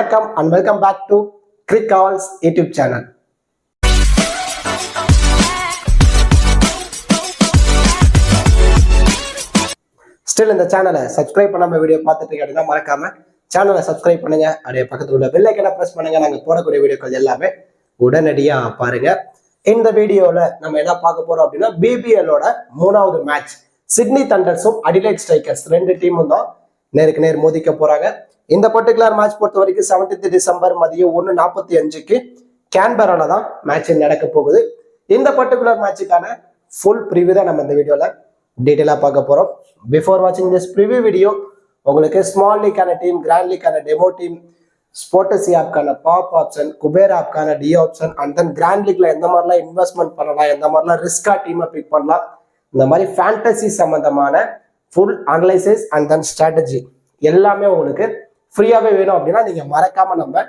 வணக்கம் and welcome back to Crick Calls YouTube channel. Still இந்த சேனலை சப்ஸ்கிரைப் பண்ணாம வீடியோ பார்த்துட்டு இருக்கீங்க மறக்காம சேனலை சப்ஸ்கிரைப் பண்ணுங்க. அப்படியே பக்கத்துல உள்ள பெல் ஐகானை பிரஸ் பண்ணுங்க. நாங்க போடக்கூடிய வீடியோக்கள் எல்லாமே உடனடியா பாருங்க. இந்த வீடியோல நம்ம என்ன பார்க்க போறோம் அப்படின்னா BBLோட மூணாவது மேட்ச் சிட்னி தண்டர்ஸும் அடிலைட் ஸ்ட்ரைக்கர்ஸ் ரெண்டு டீமும் தான் நேருக்கு நேர் மோதிக்க போறாங்க. இந்த பர்டிகுலர் மேட்ச் பொறுத்த வரைக்கும் 17 டிசம்பர் மதியம் 1:45 கேன்பரால தான் மேட்ச் நடக்க போகுது. இந்த பர்டிகுலர் மேட்சுக்கான ஃபுல் ப்ரிவியூ தான் நம்ம இந்த வீடியோல டீட்டெயிலா பார்க்க போறோம். பிஃபோர் வாட்சிங் திஸ் ப்ரிவியூ வீடியோ உங்களுக்கு ஸ்மால் லீக்கான டீம், கிராண்ட் லீக்கான டெமோ டீம், ஸ்போர்ட்ஸி ஆப்கான பாப் ஆப்ஷன், குபேர் ஆப்கான D option and then grand லீக்ல எந்த மாதிரிலாம் இன்வெஸ்ட்மெண்ட் பண்ணலாம், எந்த மாதிரிலாம் ரிஸ்கா டீமை பிக் பண்ணலாம், இந்த மாதிரி ஃபேண்டசி சம்பந்தமான full analysis and then strategy எல்லாமே உங்களுக்கு ஃப்ரீயாவே வேணும் அப்படின்னா நீங்க மறக்காம நம்ம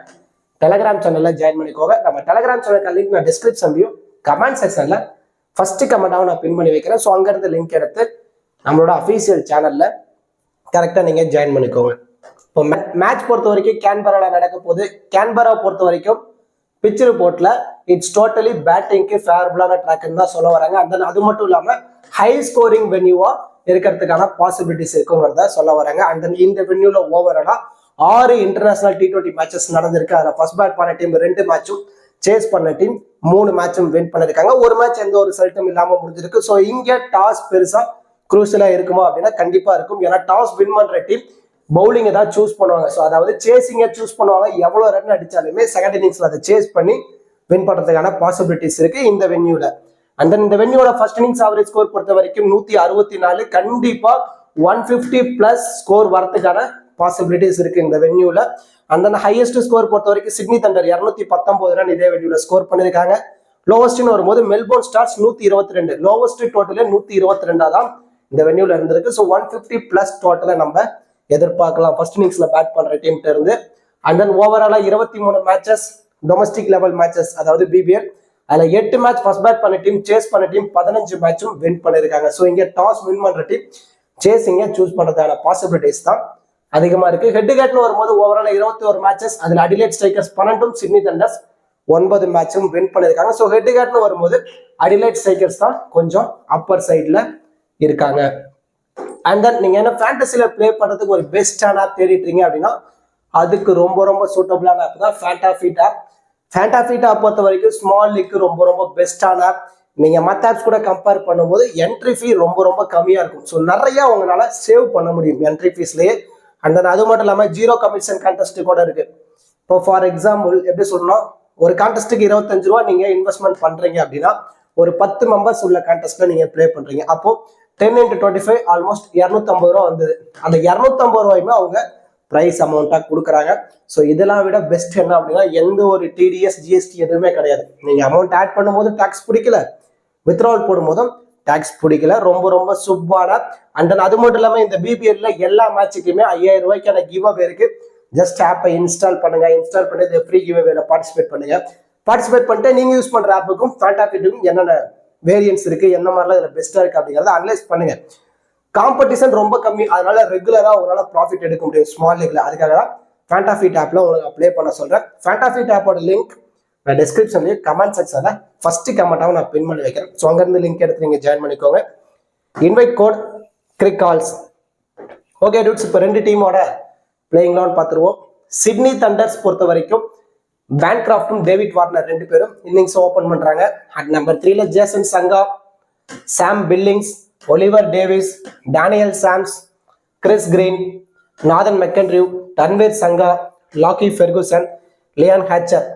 டெலிகிராம் சேனல்ல ஜாயின் பண்ணிக்கோங்க. நம்ம டெலிகிராம் சேனல் லிங்க் நான் டிஸ்கிரிப்ஷன்லயும் கமெண்ட் செக்ஷன்ல ஃபர்ஸ்ட் கமெண்டாவும் நான் பின் பண்ணி வைக்கிறேன். ஸோ அங்கிருந்து லிங்க் எடுத்து நம்மளோட அஃபீஷியல் சேனல்ல கரெக்டா நீங்க ஜாயின் பண்ணிக்கோங்க. இப்போ மேட்ச் பொறுத்த வரைக்கும் கேன்பரால நடக்க போகுது. கேன்பரா பொறுத்த வரைக்கும் பிச் ரிப்போர்ட்ல இட்ஸ் டோட்டலி பேட்டிங்க்கு ஃபேவரபிளான ட்ராக்னு தான் சொல்ல வராங்க. அந்த அது மட்டும் இல்லாம ஹை ஸ்கோரிங் வென்யூவா இருக்கிறதுக்கான பாசிபிலிட்டிஸ் இருக்குங்கிறத சொல்ல வராங்க. அண்ட் தென் இந்த வென்யூல ஓவராலா 6 இன்டர்நேஷனல் T20 மேட்சஸ் நடந்திருக்கு. அதில் ஃபர்ஸ்ட் பேட் பண்ண டீம் 2 மேட்சும், சேஸ் பண்ண டீம் 3 மேட்சும் வின் பண்ணிருக்காங்க. ஒரு மேட்ச் எந்த ஒரு ரிசல்ட்டும் இல்லாம முடிஞ்சிருக்கு. ஸோ இங்க டாஸ் பெருசா குரூசியலா இருக்குமா அப்படின்னா கண்டிப்பா இருக்கும். ஏன்னா டாஸ் வின் பண்ற டீம் பவுலிங் ஏதாவது சூஸ் பண்ணுவாங்க. ஸோ அதாவது சேசிங்க சூஸ் பண்ணுவாங்க. எவ்வளவு ரன் அடிச்சாலுமே செகண்ட் இன்னிங்ஸ்ல அதை சேஸ் பண்ணி வின் பண்றதுக்கான பாசிபிலிட்டிஸ் இருக்கு இந்த வென்யூல. அண்ட் தென் இந்த வென்யூட ஃபர்ஸ்ட் இன்னிங்ஸ் ஆவரேஜ் ஸ்கோர் பொறுத்த வரைக்கும் 164. கண்டிப்பா 150 பிளஸ் ஸ்கோர் வரதுக்கான பாசிபிலிட்டிஸ் இருக்கு இந்த வென்யூல. அண்ட் தென் ஹையஸ்ட் ஸ்கோர் பொறுத்த வரைக்கும் சிட்னி தண்டர் 219 ரன் இதே வென்யூல ஸ்கோர் பண்ணிருக்காங்க. லோவஸ்ட்னு வரும்போது மெல்போர்ன் ஸ்டார்ஸ் 122, லோவஸ்ட் டோட்டலே 122 தான் இந்த வென்யூல இருந்திருக்கு. ஸோ 150 பிளஸ் டோட்டலை நம்ம எதிர்பார்க்கலாம் ஃபர்ஸ்ட் இன்னிங்ஸ்ல பேட் பண்ற டீம்கிட்ட இருந்து. அண்ட் தென் ஓவராலா 23 மேட்சஸ் டொமஸ்டிக் லெவல் மேட்சஸ், அதாவது BBL. அதுல 8 மேட்ச் ஃபர்ஸ்ட் பேட் பண்ண டீம், சேஸ் பண்ண டீம் 15 மேட்சும் வின் பண்ணிருக்காங்க. ஸோ இங்க டாஸ் வின் பண்ற டீம் சேசிங்க சூஸ் பண்றதுக்கான பாசிபிலிட்டிஸ் தான் அதிகமா இருக்கு. ஹெட் கேட்னு வரும்போது ஓவரால் 21 மேட்சஸ், அதுல அடிலைட் ஸ்ட்ரைக்கர்ஸ் 12, சிட்னி தண்டர்ஸ் 9 மேட்சும் வின் பண்ணிருக்காங்க. ஸோ ஹெட் கேட்னு வரும்போது அடிலைட் ஸ்ட்ரைக்கர்ஸ் தான் கொஞ்சம் அப்பர் சைட்ல இருக்காங்க. அண்ட் தென் நீங்க என்ன ஃபேண்டசில பிளே பண்றதுக்கு ஒரு பெஸ்டான ஆப் தேடிட்டு இருக்கீங்க அப்படின்னா அதுக்கு ரொம்ப ரொம்ப சூட்டபிளான ஆப் தான் ஃபேண்டாஃபிட் ஆப். ஃபேண்டாஃபிட் ஆப் பொறுத்த வரைக்கும் ஸ்மால் லீக்கு ரொம்ப ரொம்ப பெஸ்டான ஆப். நீங்க மற்ற ஆப்ஸ் கூட கம்பேர் பண்ணும்போது என்ட்ரி ஃபீ ரொம்ப ரொம்ப கம்மியா இருக்கும். ஸோ நிறைய உங்களால சேவ் பண்ண முடியும் என்ட்ரி ஃபீஸ்லயே. அண்ட் தென் அது மட்டும் இல்லாமல் 0 கமிஷன் கான்டெஸ்ட் கூட இருக்கு. இப்போ ஃபார் எக்ஸாம்பிள் எப்படி சொல்லணும், ஒரு கான்டெஸ்ட்டுக்கு 25 ரூபா நீங்க இன்வெஸ்ட்மெண்ட் பண்றீங்க அப்படின்னா ஒரு 10 மெம்பர்ஸ் உள்ள கான்டெஸ்ட்ல நீங்க பிளே பண்றீங்க. அப்போ 10 × 25 ஆல்மோஸ்ட் 250 ரூபா வந்தது. அந்த 250 ரூபாயுமே அவங்க பிரைஸ் அமௌண்ட்டா கொடுக்குறாங்க. ஸோ இதெல்லாம் விட பெஸ்ட் என்ன அப்படின்னா எந்த ஒரு TDS GST எதுவுமே கிடையாது. நீங்க அமௌண்ட் ஆட் பண்ணும்போது டாக்ஸ் பிடிக்கல, வித்ட்ராவல் போடும்போதும் டாக்ஸ் பிடிக்கல. ரொம்ப ரொம்ப சூப்பரான. அண்ட் தென் அது மட்டும் இல்லாமல் இந்த BBLல எல்லா மேட்சுக்குமே 5000 ரூபாய்க்கான கிவ் அவே இருக்கு. ஜஸ்ட் ஆப்பை இன்ஸ்டால் பண்ணுங்க. இன்ஸ்டால் பண்ணி இந்த ஃப்ரீ கிவ் அவேல பார்ட்டிசிபேட் பண்ணுங்க. பார்ட்டிசிபேட் பண்ணிட்டு நீங்க யூஸ் பண்ற ஆப்புக்கும் ஃபேண்டாஃபிட்டுக்கும் என்னென்ன வேரியன்ஸ் இருக்கு, என்ன மாதிரிலாம் இதுல பெஸ்டா இருக்கு அப்படிங்கிறத அனலைஸ் பண்ணுங்க. காம்படிஷன் ரொம்ப கம்மி, அதனால ரெகுலரா உங்களால ப்ராஃபிட் எடுக்க முடியும் ஸ்மால் லீக்ல. அதுக்காக தான் ஃபேண்டாஃபிட் ஆப்ல உங்களுக்கு அப்ளை பண்ண சொல்றேன். ஃபேண்டாஃபிட் ஆப்போட லிங்க் நான் டிஸ்கிரிப்ஷன்லயும் கமெண்ட் செக்ஷன்ல ஃபர்ஸ்ட் கமெண்டாவும் நான் பின் பண்ணி வைக்கிறேன். ஸோ அங்கிருந்து லிங்க் எடுத்து நீங்க ஜாயின் பண்ணிக்கோங்க. Invite code Cric Calls. Okay dudes, இப்போ 2 டீமோட பிளேயிங் லெவன் பார்த்துருவோம். சிட்னி தண்டர்ஸ் பொறுத்த வரைக்கும் பேன்கிராஃப்டும் டேவிட் வார்னர் 2 பேரும் இன்னிங்ஸ் ஓபன் பண்றாங்க. அட் நம்பர் 3ல Jason Sangha, Sam Billings, Oliver Davies, Daniel Sams, Chris Green, Nathan McAndrew, Tanveer Sangha, Lockie Ferguson, Liam Hatcher.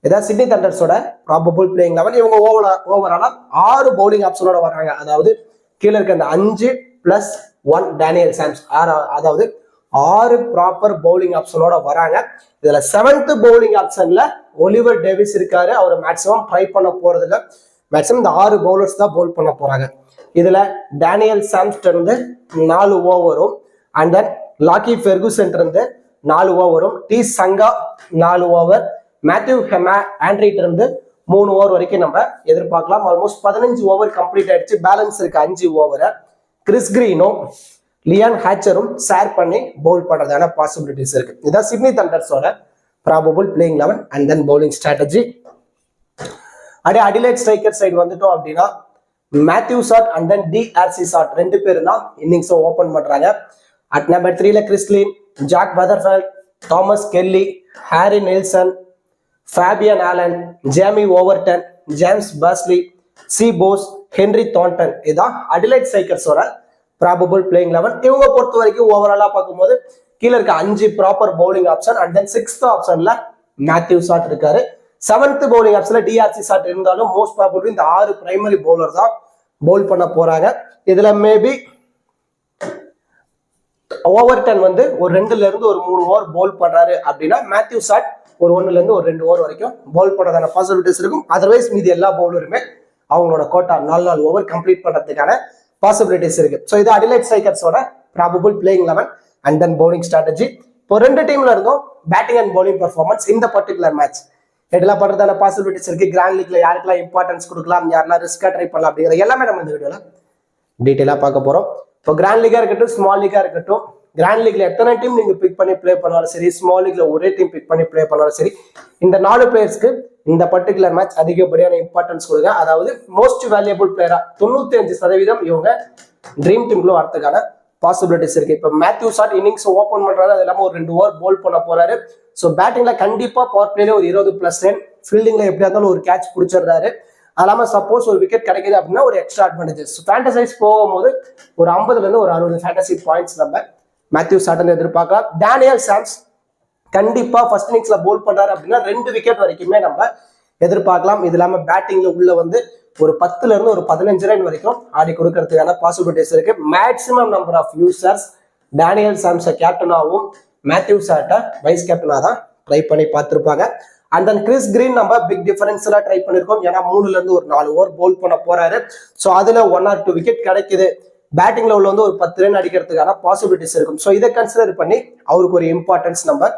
இதான் சிட்னி தண்டர்ஸோட ப்ராபபிள் பிளேயிங் லெவன். இவங்க ஓவராலா 6 பவுலிங் ஆப்ஷனோட வராங்க. அதாவது கீழே இருக்க அந்த 5+1 டேனியல் சாம்ஸ், அதாவது 6 ப்ராப்பர் பவுலிங் ஆப்ஷனோட வராங்க. இதுல 7th பவுலிங் ஆப்ஷன்ல ஒலிவர் டேவிஸ் இருக்காரு. அவர் மேக்சிமம் ட்ரை பண்ண போறது இல்ல. மேக்சிமம் இந்த 6 பவுலர்ஸ் தான் பவுல் பண்ண போறாங்க. இதுல டேனியல் சாம்ஸ் இருந்து 4 ஓவரும், அண்ட் தென் லாக்கி ஃபெர்குசன் இருந்து 4 ஓவரும், D Sangha 4 over, Matthew Andrew இருந்து 3 ஓவர் வரைக்கும் நம்ம எதிர்பார்க்கலாம். ஆல்மோஸ்ட் 15 ஓவர் கம்ப்ளீட் ஆயிடுச்சு. பேலன்ஸ் இருக்கு 5 ஓவரை கிறிஸ் கிரீனும் லியான் ஹேச்சரும் ஷேர் பண்ணி பவுல் பண்றதான பாசிபிலிட்டிஸ் இருக்கு. இதுதான் சிட்னி தண்டர்ஸோட probable playing 11 and then bowling strategy. அப்படியே அடிலைட் ஸ்ட்ரைக்கர் சைடு வந்துட்டோம் அப்படின்னா Matthew Short and then D'Arcy Short ரெண்டு பேர் தான் இன்னிங்ஸ் ஓபன் பண்றாங்க. அட் நம்பர் 3ல Chris Lynn, jack வெதர்ஃபீல்ட், Thomas Kelly, Harry Nelson, Fabian Allen, Jamie Overton, James Bazley, C Boss, Henry Thornton. இதான் Adelaide ஸ்ட்ரைக்கர்ஸோட probable playing 11. இவங்க பொறுத்த வரைக்கும் ஓவராலா பார்க்கும்போது கீழே இருக்க 5 proper bowling option and then 6th ஆப்ஷன்ல மேத்யூ சாட் இருக்காரு. 7th பவுலிங் ஆப்ஷன்ல டிஆர்சி சாட் இருந்தாலும் மோஸ்ட் ப்ராபபிள் இந்த 6 பிரைமரி பவுலர் தான் பவுல் பண்ண போறாங்க. இதுல மேபி ஓவர்டன் வந்து ஒரு 2ல இருந்து ஒரு 3 ஓவர் பவுல் பண்றாரு அப்படின்னா மேத்யூ சாட் ஒரு 1ல இருந்து ஒரு 2 ஓவர் வரைக்கும் பவுல் பண்றதான பாசிபிலிட்டிஸ் இருக்கும். அதர்வைஸ் மீதி எல்லா பவுலருமே அவங்களோட கோட்டா 4 ஓவர் கம்ப்ளீட் பண்றதுக்கான பாசிபிலிட்டிஸ் இருக்கு. ஸோ இது அடிலைட் ஸ்ட்ரைக்கர்ஸோட probable playing 11 and then bowling strategy. இப்போ 2 டீம்ல இருந்தும் பேட்டிங் அண்ட் பவுலிங் பெர்ஃபார்மன்ஸ் இந்த பர்டிகுலர் மேட்ச் இதெல்லாம் பண்றதான பாசிபிலிட்டிஸ் இருக்கு. கிராண்ட் லீக்ல யாருக்கெல்லாம் இம்பார்ட்டன்ஸ் கொடுக்கலாம், யாரெல்லாம் ரிஸ்கா ட்ரை பண்ணலாம் அப்படிங்கிற எல்லாமே நம்ம இந்த வீடியோல டீட்டெயிலா பார்க்க போறோம். இப்போ கிராண்ட் லீகா இருக்கட்டும், ஸ்மால் லீகா இருக்கட்டும், கிராண்ட் லீக்ல எத்தனை டீம் நீங்க பிக் பண்ணி பிளே பண்ணாலும் சரி, ஸ்மால் லீக்ல ஒரே டீம் பிக் பண்ணி பிளே பண்ணாலும் சரி, இந்த 4 பிளேயர்ஸ்க்கு இந்த பர்டிகுலர் மேட்ச் அதிகப்படியான இம்பார்ட்டன்ஸ் கொடுங்க. அதாவது மோஸ்ட் வேல்யூபிள் பிளேயரா 95% இவங்க ட்ரீம் டீம்குள்ள வரதுக்கான பாசிபிலிட்டிஸ் இருக்கு. இப்போ மேத்யூ சாட் இன்னிங்ஸ் ஓபன் பண்றாரு, அது இல்லாம ஒரு 2 ஓவர் போல் பண்ண போறாரு. ஸோ பேட்டிங்ல கண்டிப்பா பவர் பிளேல ஒரு 20+ ரன், ஃபீல்டிங்ல எப்படியா இருந்தாலும் ஒரு கேட்ச் பிடிச்சிடுறாரு. அது இல்லாம சப்போஸ் ஒரு விக்கெட் கிடைக்குது அப்படின்னா ஒரு எக்ஸ்ட்ரா அட்வான்டேஜஸ். ஃபேண்டசைஸ் போகும்போது ஒரு 50ல இருந்து ஒரு 60 ஃபேண்டசி பாயிண்ட்ஸ் நம்ம மேத்யூ சாட் எதிர்பார்க்கலாம். டேனியல் சாம்ஸ் கண்டிப்பா ஃபர்ஸ்ட் இன்னிங்ஸ்ல போல் பண்றாரு அப்படின்னா 2 விக்கெட் வரைக்குமே நம்ம எதிர்பார்க்கலாம். இது இல்லாம பேட்டிங்ல உள்ள வந்து ஒரு 10ல இருந்து ஒரு 15 ரன் வரைக்கும் ஆடி கொடுக்கறதுக்கான பாசிபிலிட்டிஸ் இருக்கு. Maximum number of users Daniel சாம்ஸை கேப்டனாகவும் மேத்யூ சாட்டை வைஸ் கேப்டனா தான் ட்ரை பண்ணி பார்த்துருப்பாங்க. அண்ட் தென் கிறிஸ் கிரீன் நம்ம பிக் டிஃபரன்ஸ்ல ட்ரை பண்ணிருக்கோம். ஏன்னா 3ல இருந்து ஒரு 4 ஓவர் போல் பண்ண போறாரு. ஸோ அதுல 1 or 2 விக்கெட் கிடைக்குது, பேட்டிங்ல உள்ள வந்து ஒரு 10 ரன் அடிக்கிறதுக்கான பாசிபிலிட்டிஸ் இருக்கும். ஸோ இதை கன்சிடர் பண்ணி அவருக்கு ஒரு இம்பார்ட்டன்ஸ் நம்ம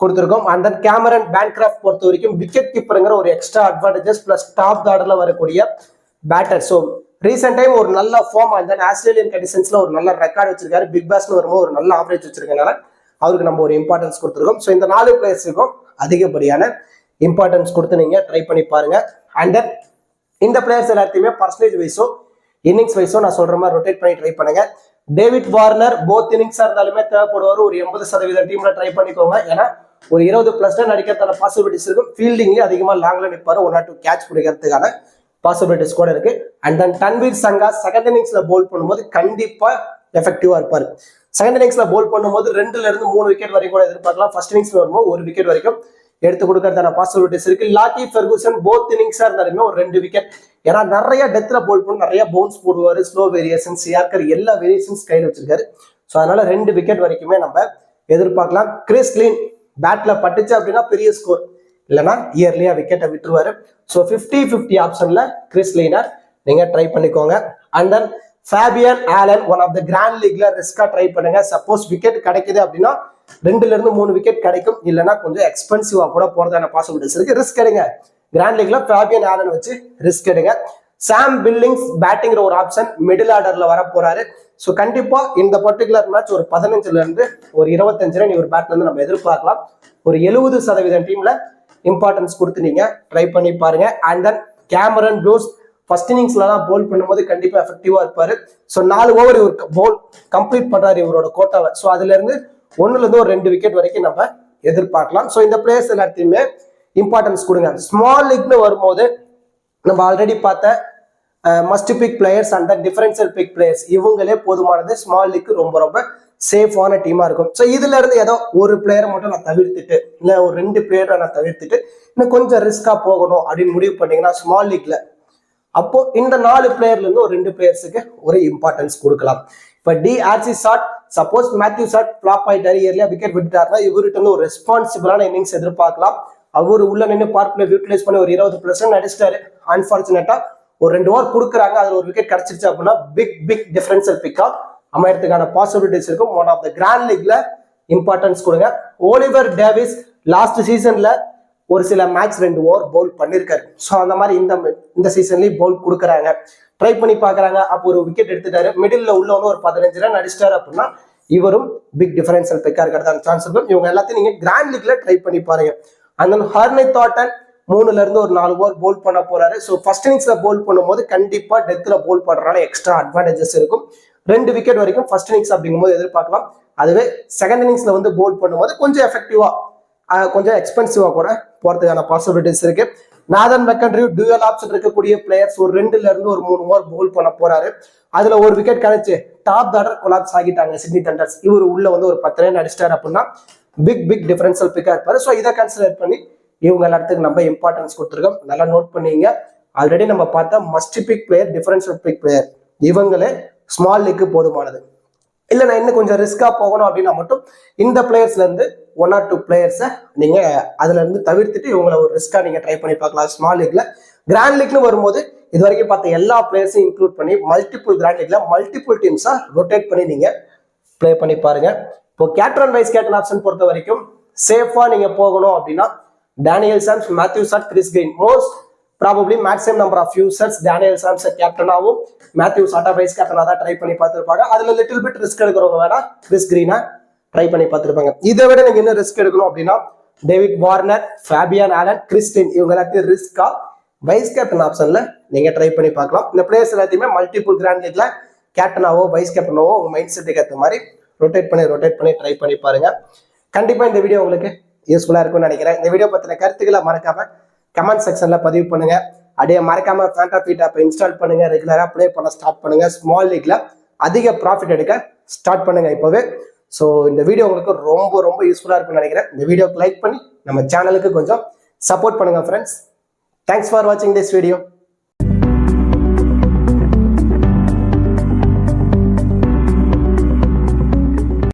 கொடுத்துருக்கோம். அண்ட் தென் கேமரன் பேன்கிராஃப்ட் பொறுத்த வரைக்கும் விக்கெட் கீப்பருங்கிற ஒரு எக்ஸ்ட்ரா அட்வான்டேஜஸ் பிளஸ் டாப் ஆர்டர்ல வரக்கூடிய பேட்டர். ஸோ ரீசெண்ட் டைம் ஒரு நல்ல ஃபார்ம் அண்ட் தென் ஆஸ்திரேலியன் கண்டிஷன்ஸ்ல ஒரு நல்ல ரெக்கார்டு வச்சிருக்காரு. பிக் பாஸ்ல வரும்போது ஒரு நல்ல ஆவரேஜ் வச்சிருக்கனால அவருக்கு நம்ம ஒரு இம்பார்ட்டன்ஸ் கொடுத்துருக்கோம். ஸோ இந்த 4 பிளேயர்ஸுக்கும் அதிகப்படியான இம்பார்ட்டன்ஸ் கொடுத்து நீங்க ட்ரை பண்ணி பாருங்க. அண்ட் தென் இந்த பிளேயர்ஸ் எல்லாத்தையுமே பர்சன்டேஜ் வைஸோ இன்னிங்ஸ் வைஸோ நான் சொல்ற மாதிரி ரொட்டேட் பண்ணி ட்ரை பண்ணுங்க. டேவிட் வார்னர் போத் இன்னிங்ஸா இருந்தாலுமே தேவைப்படுவார். ஒரு 80% டீம்ல ட்ரை பண்ணிக்கோங்க. ஏன்னா ஒரு 20+ ரன் அடிக்கிறதுக்கான பாசிபிலிட்டிஸ் இருக்கும். ஃபீல்டிங்லேயே அதிகமாக லாங்ல நிற்பாரு, 1 or 2 கேட்ச் பிடிக்கிறதுக்கான பாசிபிலிட்டிஸ் கூட இருக்கு. And then Tanveer Sangha second இன்னிங்ஸ்ல போல் பண்ணும்போது கண்டிப்பா எஃபெக்டிவா இருப்பாரு. செகண்ட் இன்னிங்ஸ்ல போல் பண்ணும்போது 2ல இருந்து 3 விக்கெட் வரைக்கும் கூட எதிர்பார்க்கலாம். ஃபர்ஸ்ட் இன்னிங்ஸ்ல வரும்போது 1 விக்கெட் வரைக்கும் எடுத்து கொடுக்கறதான பாசிபிலிட்டிஸ் இருக்கு. லாக்கி ஃபெர்குசன் போத் இன்னிங்ஸா இருந்தாலுமே ஒரு 2 விக்கெட். ஏன்னா நிறைய டெத்ல போல் பண்ணி நிறைய பவுன்ஸ் போடுவாரு, ஸ்லோ வேரியேஷன்ஸ், யார்கர் எல்லா வேரியேஷன்ஸ் கையில் வச்சிருக்காரு. ஸோ அதனால 2 விக்கெட் வரைக்குமே நம்ம எதிர்பார்க்கலாம். கிறிஸ் லின் பேட்ல பட்டுச்சு அப்படின்னா பெரிய ஸ்கோர், இல்லைன்னா இயர்லியா விக்கெட்டை விட்டுருவாரு. ஸோ 50-50 ஆப்ஷன்ல கிறிஸ் லினை நீங்க ட்ரை பண்ணிக்கோங்க. And then Fabian Allen one of the grand லீக்ல ரிஸ்கா ட்ரை பண்ணுங்க. சப்போஸ் விக்கெட் கிடைக்குது அப்படின்னா 2ல இருந்து 3 விக்கெட் கிடைக்கும், இல்லைன்னா கொஞ்சம் எக்ஸ்பென்சிவா கூட போறதான பாசிபிலிட்டிஸ் இருக்கு. ரிஸ்க் எடுங்க. கிராண்ட் லீக்ல ஃபேபியன் ஆலன் வச்சு ரிஸ்க் எடுங்க. சாம் பில்லிங்ஸ் பேட்டிங்கிற ஒரு ஆப்ஷன் மிடில் ஆர்டர்ல வர போறாரு. ஸோ கண்டிப்பா இந்த பர்டிகுலர் மேட்ச் ஒரு 15ல இருந்து ஒரு 25 ரன் இவர் பேட்ல இருந்து நம்ம எதிர்பார்க்கலாம். ஒரு 70% டீம்ல இம்பார்ட்டன்ஸ் கொடுத்து நீங்க ட்ரை பண்ணி பாருங்க. And then Cameron Bruce first இன்னிங்ஸ்ல தான் போல் பண்ணும்போது கண்டிப்பா எஃபெக்டிவா இருப்பாரு. ஸோ 4 ஓவர் இவர் போல் கம்ப்ளீட் பண்றாரு இவரோட கோட்டாவை. ஸோ அதுல இருந்து 1ல இருந்து ஒரு 2 விக்கெட் வரைக்கும் நம்ம எதிர்பார்க்கலாம். ஸோ இந்த பிளேயர்ஸ் எல்லாத்தையுமே இம்பார்ட்டன்ஸ் கொடுங்க. ஸ்மால் லீக்னு வரும்போது நம்ம ஆல்ரெடி பார்த்த must big players and differential big players இவங்களே போதுமானது. ஸ்மால் லீக் ரொம்ப ரொம்ப சேஃபான டீமா இருக்கும். ஸோ இதுல இருந்து ஏதோ ஒரு பிளேயரை மட்டும் நான் தவிர்த்துட்டு, இல்லை ஒரு 2 பிளேயரை நான் தவிர்த்துட்டு இன்னும் கொஞ்சம் ரிஸ்கா போகணும் அப்படின்னு முடிவு பண்ணீங்கன்னா ஸ்மால் லீக்ல அப்போ இந்த 4 பிளேயர்ல இருந்து ஒரு 2 பிளேயர்ஸுக்கு ஒரு இம்பார்ட்டன்ஸ் கொடுக்கலாம். இப்போ D'Arcy Short suppose Matthew Short flop ஆயிட்டாரு, இயர்லியா விக்கெட் விட்டுட்டாருன்னா இவர்கிட்ட இருந்து ஒரு ரெஸ்பான்சிபிளான இன்னிங்ஸ் எதிர்பார்க்கலாம். அவர் உள்ள நின்று பார்க்ல யூட்டிலைஸ் பண்ணி ஒரு 20+ ரன் அடிச்சிட்டாரு. அன்பார்ச்சுனேட்டா ஒரு 2 ஓவர் கொடுக்குறாங்க, அதுல ஒரு விக்கெட் கிடைச்சிருச்சு அப்படின்னா பிக் டிஃபரன்ஷியல் பிக்கா அமையறதுக்கான பாசிபிலிட்டிஸ் இருக்கும். ஒன் ஆஃப் த கிராண்ட் லீக்ல இம்பார்ட்டன்ஸ் கொடுங்க. ஓலிவர் டேவிஸ் லாஸ்ட் சீசன்ல ஒரு சில மேட்ச் 2 ஓவர் பவுல் பண்ணிருக்காரு. ஸோ அந்த மாதிரி இந்த சீசன்லயும் பவுல் கொடுக்குறாங்க, ட்ரை பண்ணி பாக்குறாங்க. அப்போ ஒரு விக்கெட் எடுத்துட்டாரு, மிடில் உள்ள ஒரு 15 ரன் அடிச்சிட்டாரு அப்படின்னா இவரும் பிக் டிஃபரன்ஷியல் பிக்கா இருக்கிறதான சான்ஸ் இருக்கும். இவங்க எல்லாத்தையும் நீங்க கிராண்ட் லீக்ல ட்ரை பண்ணி பாருங்க. அந்த ஹர்னி தாட்டன் 3ல இருந்து ஒரு 4 ஓவர் போல் பண்ண போறாரு. ஸோ ஃபர்ஸ்ட் இன்னிங்ஸ்ல போல் பண்ணும்போது கண்டிப்பா டெத்ல போல் பண்றதுனால எக்ஸ்ட்ரா அட்வான்டேஜஸ் இருக்கும். 2 விக்கெட் வரைக்கும் ஃபர்ஸ்ட் இன்னிங்ஸ் அப்படிங்கும்போது எதிர்பார்க்கலாம். அதுவே செகண்ட் இன்னிங்ஸ்ல வந்து போல் பண்ணும்போது கொஞ்சம் எஃபெக்டிவா கொஞ்சம் எக்ஸ்பென்சிவா கூட போறதுக்கான பாசிபிலிட்டிஸ் இருக்கு. நாதன் மெக்கன்ட்ரி டூயல் ஆப்ஷன் இருக்கக்கூடிய பிளேயர்ஸ் ஒரு 2ல இருந்து ஒரு 3 ஓவர் போல் பண்ண போறாரு. அதுல ஒரு விக்கெட் கிடைச்சு டாப் ஆர்டர் கொலாப்ஸ் ஆகிட்டாங்க சிட்னி தண்டர்ஸ். இவர் உள்ள வந்து ஒரு 10 ரன் அடிச்சிட்டாரு அப்படின்னா பிக் டிஃபரன்ஷியல் பிக்கா இருப்பாரு. ஸோ இதை கன்சிடர் பண்ணி இவங்க எல்லாத்துக்கும் நம்ம இம்பார்ட்டன்ஸ் கொடுத்துருக்கோம். நல்லா நோட் பண்ணீங்க. ஆல்ரெடி நம்ம பார்த்தா must big player, differential big player இவங்களே ஸ்மால் லீக்கு போதுமானது. இல்லை நான் இன்னும் கொஞ்சம் ரிஸ்கா போகணும் அப்படின்னா மட்டும் இந்த பிளேயர்ஸ்ல இருந்து 1 or 2 பிளேயர்ஸை நீங்க அதுல இருந்து தவிர்த்துட்டு இவங்களை ஒரு ரிஸ்கா நீங்க ட்ரை பண்ணி பார்க்கலாம். ஸ்மால் லீக்ல கிராண்ட் லீக்னு வரும்போது இது வரைக்கும் பார்த்த எல்லா பிளேயர்ஸையும் இன்க்ளூட் பண்ணி மல்டிபிள் கிராண்ட் லீக்ல மல்டிபிள் டீம்ஸா ரொட்டேட் பண்ணி நீங்க பிளே பண்ணி பாருங்க. இப்போ கேப்டன் வைஸ் கேப்டன் ஆப்ஷன் பொறுத்த வரைக்கும் சேஃபா நீங்க போகணும் அப்படின்னா Daniel Sams, Matthew Short, Chris Green most probably maximum number of users Daniel Sams கேப்டனாகவும் மேத்யூ சாட்டா வைஸ் கேப்டனா தான் ட்ரை பண்ணி பார்த்துருப்பாங்க. அதுல லிட்டில் பிட் ரிஸ்க் எடுக்கிறவங்க வேணா கிறிஸ் கிரீனா ட்ரை பண்ணி பார்த்துருப்பாங்க. இதை விட நீங்க என்ன ரிஸ்க் எடுக்கணும் அப்படின்னா David Warner, Fabian Allen, Christian இவங்க எல்லாத்தையும் ரிஸ்கா வைஸ் கேப்டன் ஆப்ஷன்ல நீங்க ட்ரை பண்ணி பார்க்கலாம். இந்த பிளேயர்ஸ் எல்லாத்தையுமே மல்டிபிள் கிராண்ட் லீக்ல கேப்டனாவோ வைஸ் கேப்டனாவோ உங்க மைண்ட் செட்டுக்கு ஏற்ற மாதிரி ரொட்டேட் பண்ணி ட்ரை பண்ணி பாருங்க. கண்டிப்பா இந்த வீடியோ உங்களுக்கு யூஸ்ஃபுல்லா இருக்கும்னு நினைக்கிறேன். இந்த வீடியோ பத்தின கருத்துக்களை மறக்காம கமெண்ட் செக்ஷன்ல பதிவு பண்ணுங்க. அப்படியே மறக்காம ஃபேண்டாஃபீட் ஆப்பை இன்ஸ்டால் பண்ணுங்க. ரெகுலரா ப்ளே பண்ண ஸ்டார்ட் பண்ணுங்க. ஸ்மால் லீக்ல அதிக ப்ராஃபிட் எடுக்க ஸ்டார்ட் பண்ணுங்க இப்பவே. ஸோ இந்த வீடியோ உங்களுக்கு ரொம்ப யூஸ்ஃபுல்லா இருக்கும்னு நினைக்கிறேன். இந்த வீடியோக்கு லைக் பண்ணி நம்ம சேனலுக்கு கொஞ்சம் சப்போர்ட் பண்ணுங்க ஃப்ரெண்ட்ஸ். தேங்க்ஸ் ஃபார் வாட்சிங் திஸ் வீடியோ.